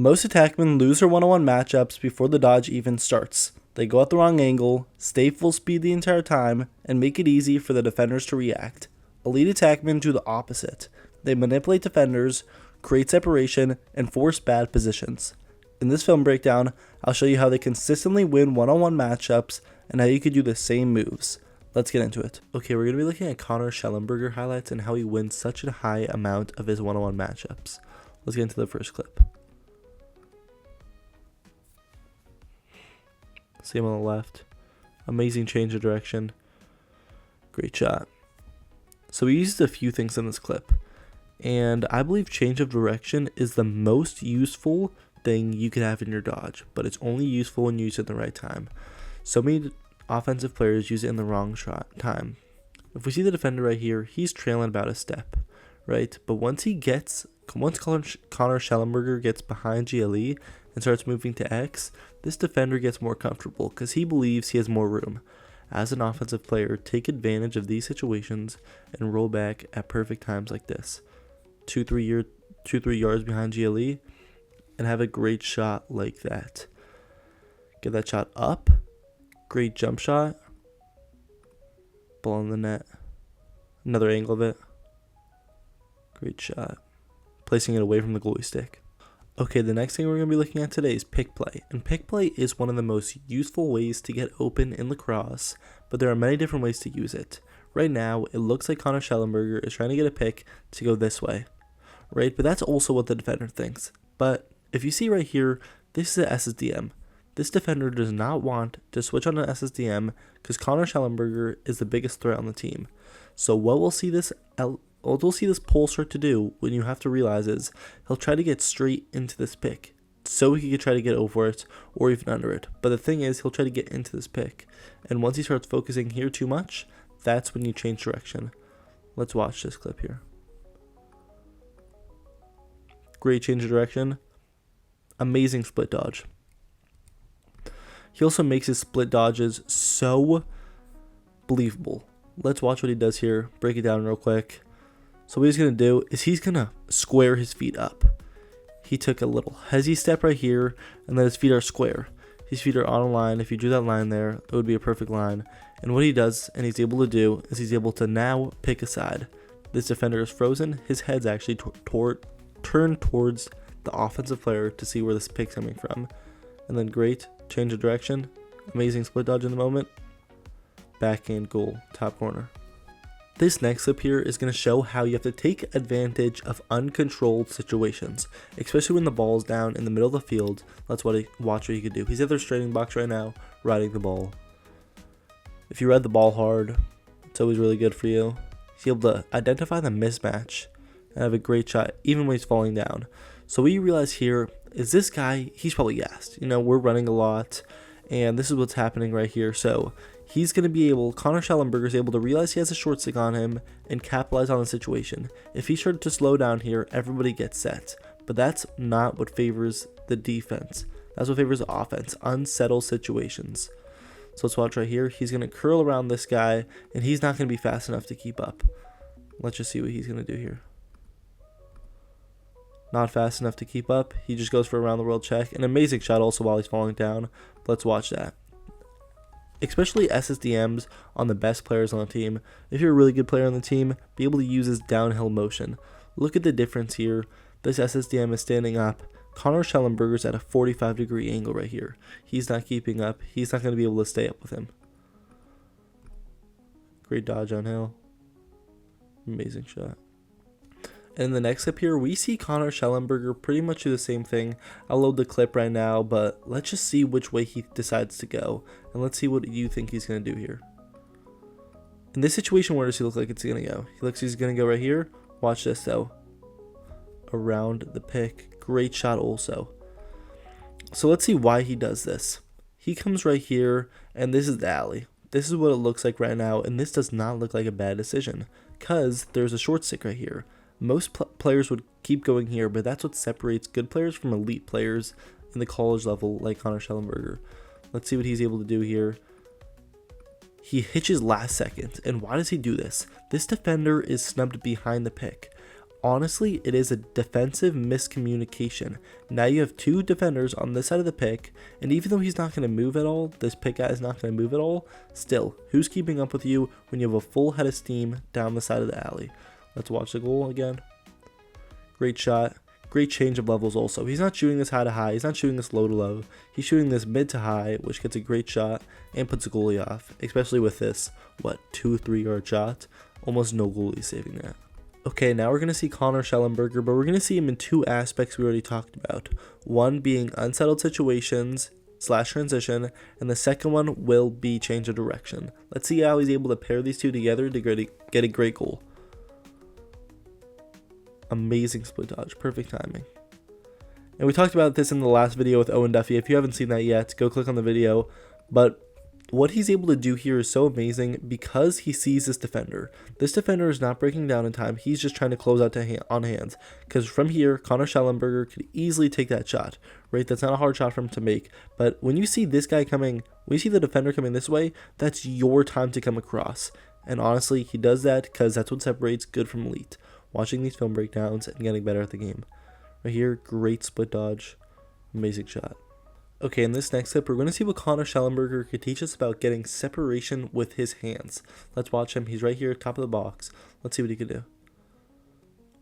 Most attackmen lose their one-on-one matchups before the dodge even starts. They go at the wrong angle, stay full speed the entire time, and make it easy for the defenders to react. Elite attackmen do the opposite. They manipulate defenders, create separation, and force bad positions. In this film breakdown, I'll show you how they consistently win one-on-one matchups and how you could do the same moves. Let's get into it. Okay, we're going to be looking at Connor Schellenberger highlights and how he wins such a high amount of his one-on-one matchups. Let's get into the first clip. See him on the left. Amazing change of direction. Great shot. So we used a few things in this clip, and I believe change of direction is the most useful thing you could have in your dodge, but it's only useful when you use it at the right time. So many offensive players use it in the wrong time. If we see the defender right here, he's trailing about a step, right? But once Connor Schellenberger gets behind GLE and starts moving to X, this defender gets more comfortable because he believes he has more room. As an offensive player, take advantage of these situations and roll back at perfect times like this. 2-3 yards behind GLE and have a great shot like that. Get that shot up. Great jump shot. Ball in the net. Another angle of it. Great shot. Placing it away from the goalie stick. Okay, the next thing we're going to be looking at today is pick play. And pick play is one of the most useful ways to get open in lacrosse, but there are many different ways to use it. Right now, it looks like Connor Schellenberger is trying to get a pick to go this way, right? But that's also what the defender thinks. But if you see right here, this is an SSDM. This defender does not want to switch on an SSDM because Connor Schellenberger is the biggest threat on the team. So what we'll see this pull start to do when you have to realize is he'll try to get straight into this pick so he could try to get over it or even under it. But the thing is, he'll try to get into this pick. And once he starts focusing here too much, that's when you change direction. Let's watch this clip here. Great change of direction. Amazing split dodge. He also makes his split dodges so believable. Let's watch what he does here. Break it down real quick. So what he's going to do is he's going to square his feet up. He took a little hezzy step right here, and then his feet are square. His feet are on a line. If you drew that line there, it would be a perfect line. And what he does, and he's able to do, is he's able to now pick a side. This defender is frozen. His head's actually turned towards the offensive player to see where this pick's coming from. And then great change of direction. Amazing split dodge in the moment. Backhand goal, top corner. This next clip here is going to show how you have to take advantage of uncontrolled situations, especially when the ball is down in the middle of the field. Let's watch what he could do. He's at their straining box right now, riding the ball. If you ride the ball hard, it's always really good for you. He's able to identify the mismatch and have a great shot even when he's falling down. So what you realize here is this guy, he's probably gassed. You know, we're running a lot, and this is what's happening right here. So he's going to be able, Connor Schellenberger is able to realize he has a short stick on him and capitalize on the situation. If he started to slow down here, everybody gets set. But that's not what favors the defense. That's what favors the offense, unsettled situations. So let's watch right here. He's going to curl around this guy, and he's not going to be fast enough to keep up. Let's just see what he's going to do here. Not fast enough to keep up. He just goes for a around the world check. An amazing shot also while he's falling down. Let's watch that. Especially SSDMs on the best players on the team. If you're a really good player on the team, be able to use his downhill motion. Look at the difference here. This SSDM is standing up. Connor Schellenberger's at a 45-degree angle right here. He's not keeping up. He's not going to be able to stay up with him. Great dodge on hill. Amazing shot. And in the next clip here, we see Connor Schellenberger pretty much do the same thing. I'll load the clip right now, but let's just see which way he decides to go. And let's see what you think he's going to do here. In this situation, where does he look like it's going to go? He looks like he's going to go right here. Watch this, though. Around the pick. Great shot also. So let's see why he does this. He comes right here, and this is the alley. This is what it looks like right now, and this does not look like a bad decision, because there's a short stick right here. Most players would keep going here, but that's what separates good players from elite players in the college level like Connor Schellenberger. Let's see what he's able to do here. He hitches last second, and why does he do this? This defender is snubbed behind the pick. honestly, it is a defensive miscommunication. Now you have two defenders on this side of the pick, and even though he's not going to move at all, this pick guy is not going to move at all, still, who's keeping up with you when you have a full head of steam down the side of the alley? Let's watch the goal again. Great shot. Great change of levels also. He's not shooting this high to high. He's not shooting this low to low. He's shooting this mid to high, which gets a great shot and puts the goalie off, especially with this, 2-3 yard shot. Almost no goalie saving that. Okay, now we're going to see Connor Schellenberger, but we're going to see him in two aspects we already talked about. One being unsettled situations / transition, and the second one will be change of direction. Let's see how he's able to pair these two together to get a great goal. Amazing split dodge, perfect timing. And we talked about this in the last video with Owen Duffy. If you haven't seen that yet, go click on the video. But what he's able to do here is so amazing because he sees this defender. This defender is not breaking down in time. He's just trying to close out on hands. Because from here, Connor Schellenberger could easily take that shot, right? That's not a hard shot for him to make. But when you see this guy coming, when you see the defender coming this way, that's your time to come across. And honestly, he does that because that's what separates good from elite. Watching these film breakdowns and getting better at the game. Right here, great split dodge, amazing shot. Okay, in this next clip, we're going to see what Connor Schellenberger could teach us about getting separation with his hands. Let's watch him. He's right here, top of the box. Let's see what he can do.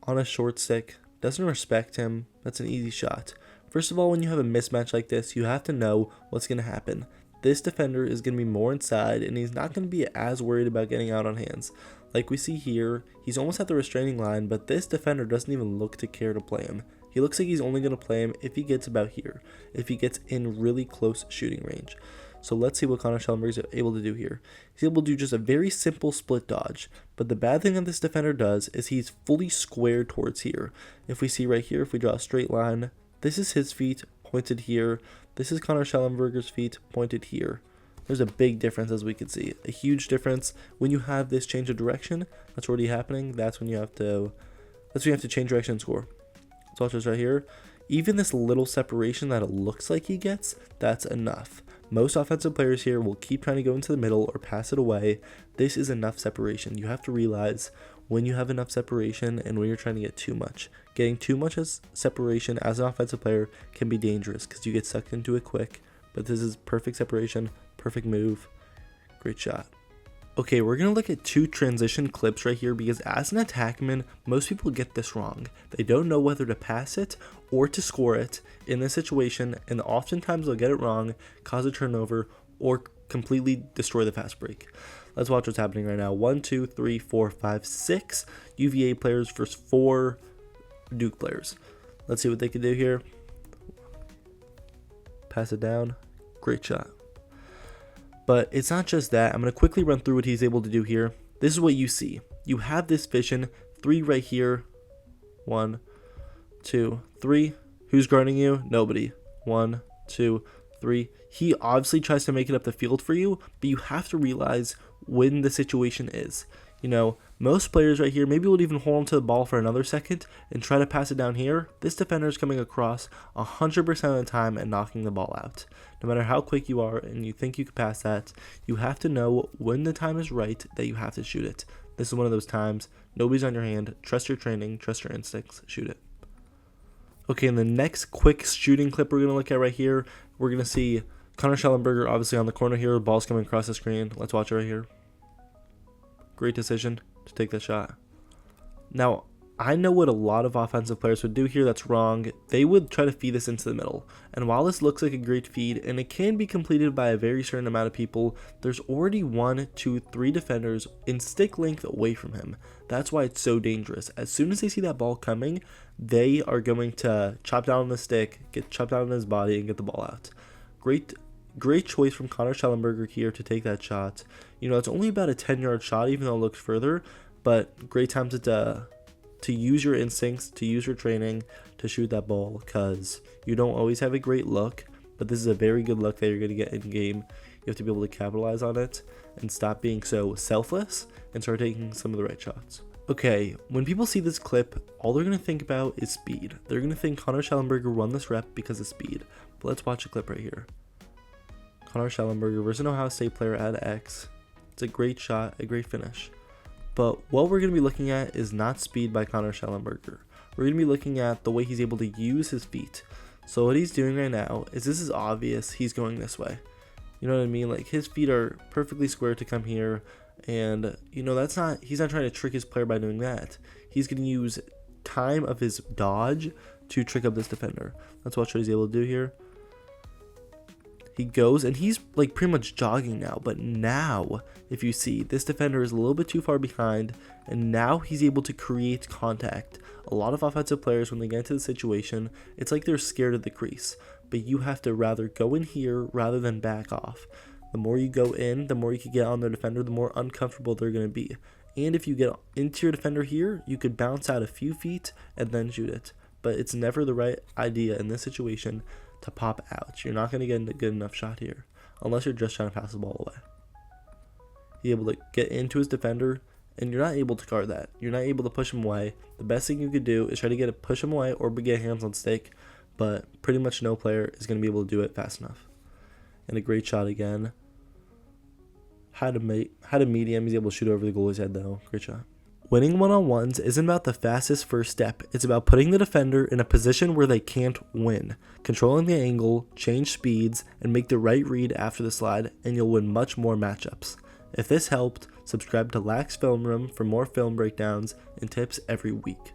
On a short stick, doesn't respect him. That's an easy shot. First of all, when you have a mismatch like this, you have to know what's going to happen. This defender is going to be more inside, and he's not going to be as worried about getting out on hands. Like we see here, he's almost at the restraining line, but this defender doesn't even look to care to play him. He looks like he's only going to play him if he gets about here, if he gets in really close shooting range. So let's see what Connor Schellenberger is able to do here. He's able to do just a very simple split dodge, but the bad thing that this defender does is he's fully squared towards here. If we see right here, if we draw a straight line, this is his feet pointed here. This is Connor Schellenberger's feet pointed here. There's a big difference, as we can see, a huge difference. When you have this change of direction, that's already happening. That's when you have to change direction and score. So watch this right here. Even this little separation that it looks like he gets, that's enough. Most offensive players here will keep trying to go into the middle or pass it away. This is enough separation. You have to realize when you have enough separation and when you're trying to get too much. Getting too much as separation as an offensive player can be dangerous because you get sucked into it quick. But this is perfect separation, perfect move, great shot. Okay, we're going to look at two transition clips right here because as an attackman, most people get this wrong. They don't know whether to pass it or to score it in this situation, and oftentimes they'll get it wrong, cause a turnover, or completely destroy the fast break. Let's watch what's happening right now. 1, 2, 3, 4, 5, 6 UVA players versus 4 Duke players. Let's see what they can do here. Pass it down. Great shot. But it's not just that. I'm going to quickly run through what he's able to do here. This is what you see. You have this vision. 3 right here. 1, 2, 3. Who's guarding you? Nobody. 1, 2, 3. He obviously tries to make it up the field for you, but you have to realize when the situation is. You know, most players right here maybe would even hold on to the ball for another second and try to pass it down here. This defender is coming across 100% of the time and knocking the ball out. No matter how quick you are and you think you could pass that, you have to know when the time is right that you have to shoot it. This is one of those times. Nobody's on your hand. Trust your training. Trust your instincts. Shoot it. Okay, in the next quick shooting clip we're going to look at right here, we're going to see Connor Schellenberger obviously on the corner here. The ball's coming across the screen. Let's watch it right here. Great decision to take that shot. Now, I know what a lot of offensive players would do here that's wrong. They would try to feed this into the middle. And while this looks like a great feed, and it can be completed by a very certain amount of people, there's already 1, 2, 3 defenders in stick length away from him. That's why it's so dangerous. As soon as they see that ball coming, they are going to chop down on the stick, get chopped down on his body, and get the ball out. Great choice from Connor Schellenberger here to take that shot. You know, it's only about a 10-yard shot, even though it looks further, but great time to use your instincts, to use your training, to shoot that ball, because you don't always have a great look, but this is a very good look that you're going to get in game. You have to be able to capitalize on it and stop being so selfless and start taking some of the right shots. Okay, when people see this clip, all they're going to think about is speed. They're going to think Connor Schellenberger won this rep because of speed. But let's watch the clip right here. Connor Schellenberger versus an Ohio State player at X. It's a great shot, a great finish. But what we're going to be looking at is not speed by Connor Schellenberger. We're going to be looking at the way he's able to use his feet. So what he's doing right now is, this is obvious, he's going this way. You know what I mean? Like, his feet are perfectly square to come here. And, you know, he's not trying to trick his player by doing that. He's going to use time of his dodge to trick up this defender. Let's watch what he's able to do here. He goes, and he's like pretty much jogging now, but now, if you see, this defender is a little bit too far behind, and now he's able to create contact. A lot of offensive players, when they get into the situation, it's like they're scared of the crease, but you have to rather go in here rather than back off. The more you go in, the more you can get on their defender, the more uncomfortable they're going to be. And if you get into your defender here, you could bounce out a few feet and then shoot it. But it's never the right idea in this situation to pop out. You're not going to get a good enough shot here, unless you're just trying to pass the ball away. He's able to get into his defender, and you're not able to guard that. You're not able to push him away. The best thing you could do is try to push him away or get hands on stake, but pretty much no player is going to be able to do it fast enough. And a great shot again. Had a medium. He's able to shoot over the goalie's head, though. Great shot. Winning one-on-ones isn't about the fastest first step. It's about putting the defender in a position where they can't win. Controlling the angle, change speeds, and make the right read after the slide, and you'll win much more matchups. If this helped, subscribe to Lax Film Room for more film breakdowns and tips every week.